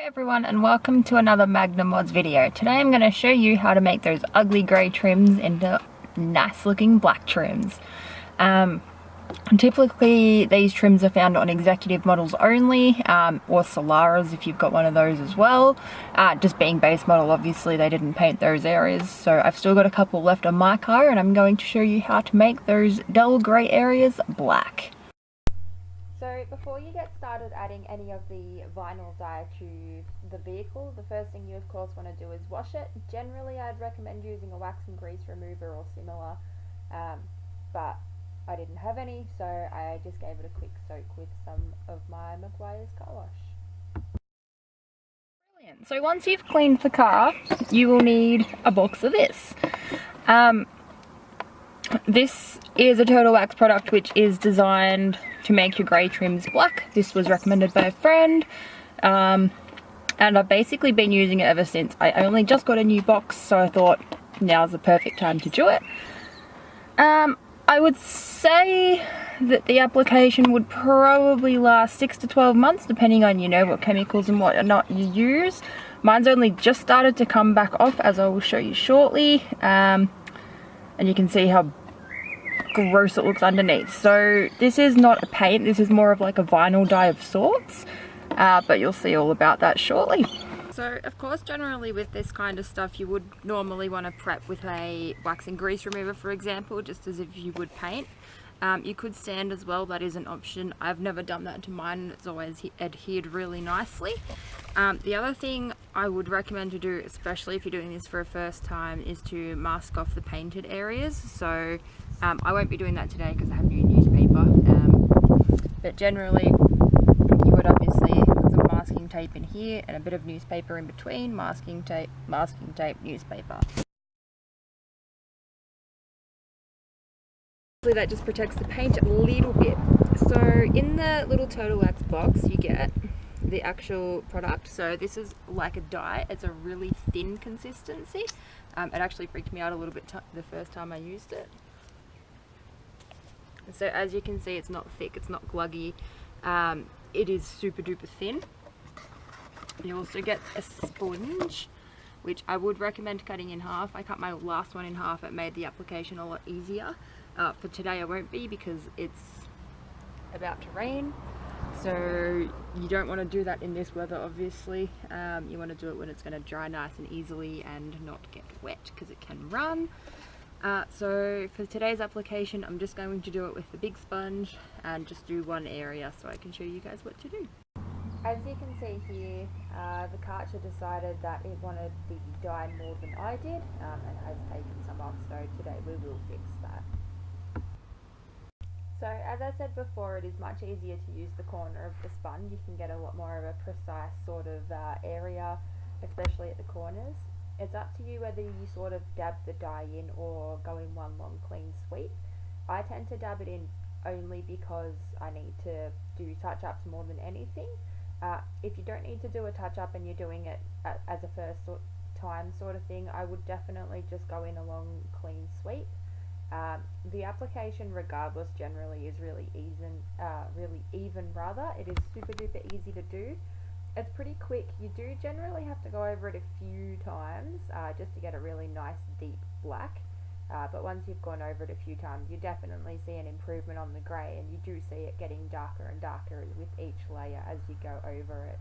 Everyone, and welcome to another Magnum Mods video. Today I'm going to show you how to make those ugly grey trims into nice looking black trims. Typically these trims are found on executive models only, or Solaras if you've got one of those as well. Just being base model, obviously they didn't paint those areas, so I've still got a couple left on my car and I'm going to show you how to make those dull grey areas black. So before you get started adding any of the vinyl dye to the vehicle, the first thing you of course want to do is wash it. Generally I'd recommend using a wax and grease remover or similar, but I didn't have any, so I just gave it a quick soak with some of my Meguiar's car wash. Brilliant. So once you've cleaned the car, you will need a box of this. This is a Turtle Wax product which is designed to make your grey trims black. This was recommended by a friend, and I've basically been using it ever since. I only just got a new box, so I thought now's the perfect time to do it. I would say that the application would probably last 6 to 12 months depending on, what chemicals and whatnot you use. Mine's only just started to come back off, as I will show you shortly, and you can see how gross it looks underneath. So this is not a paint, this is more of like a vinyl dye of sorts, but you'll see all about that shortly. So of course generally with this kind of stuff you would normally want to prep with a wax and grease remover, for example, just as if you would paint. You could sand as well, that is an option. I've never done that to mine and it's always adhered really nicely. The other thing I would recommend to do, especially if you're doing this for a first time, is to mask off the painted areas. So I won't be doing that today because I have new newspaper, but generally you would obviously put some masking tape in here and a bit of newspaper in between. Masking tape, newspaper. That just protects the paint a little bit. So in the little Turtle Wax box you get the actual product. So this is like a dye, it's a really thin consistency. It actually freaked me out a little bit the first time I used it. So as you can see, it's not thick, it's not gluggy, it is super duper thin. You also get a sponge, which I would recommend cutting in half. I cut my last one in half, it made the application a lot easier. For today I won't be because it's about to rain, so you don't want to do that in this weather obviously. You want to do it when it's going to dry nice and easily and not get wet because it can run. So for today's application I'm just going to do it with the big sponge and just do one area so I can show you guys what to do. As you can see here, the Karcher decided that it wanted the dye more than I did, and has taken some off, so today we will fix that. So as I said before, it is much easier to use the corner of the sponge. You can get a lot more of a precise sort of area, especially at the corners. It's up to you whether you sort of dab the dye in or go in one long clean sweep. I tend to dab it in only because I need to do touch-ups more than anything. If you don't need to do a touch-up and you're doing it as a first time sort of thing, I would definitely just go in a long clean sweep. The application regardless generally is really even rather. It is super duper easy to do. It's pretty quick. You do generally have to go over it a few times just to get a really nice deep black, but once you've gone over it a few times you definitely see an improvement on the grey, and you do see it getting darker and darker with each layer as you go over it.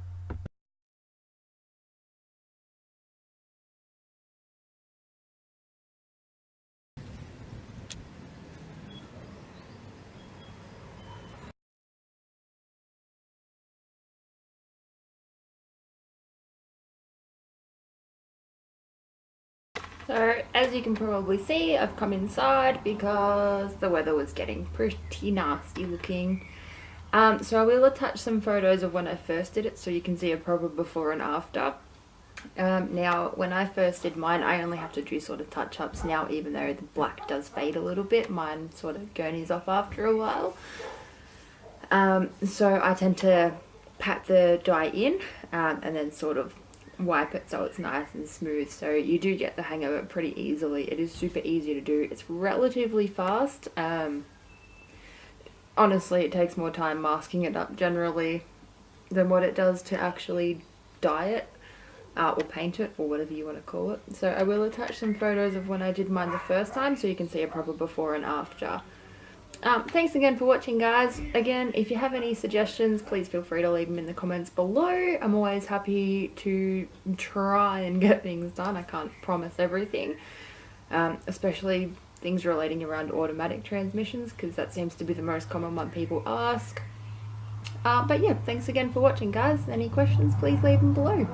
So as you can probably see, I've come inside because the weather was getting pretty nasty looking. So I will attach some photos of when I first did it so you can see a proper before and after. Now when I first did mine I only have to do sort of touch-ups. Now even though the black does fade a little bit, mine sort of gurneys off after a while. So I tend to pat the dye in and then sort of wipe it so it's nice and smooth, so you do get the hang of it pretty easily. It is super easy to do, it's relatively fast. Honestly it takes more time masking it up generally than what it does to actually dye it or paint it, or whatever you want to call it. So I will attach some photos of when I did mine the first time so you can see a proper before and after. Thanks again for watching, guys. Again, if you have any suggestions, please feel free to leave them in the comments below. I'm always happy to try and get things done. I can't promise everything, especially things relating around automatic transmissions, because that seems to be the most common one people ask. But yeah, thanks again for watching, guys. Any questions, please leave them below.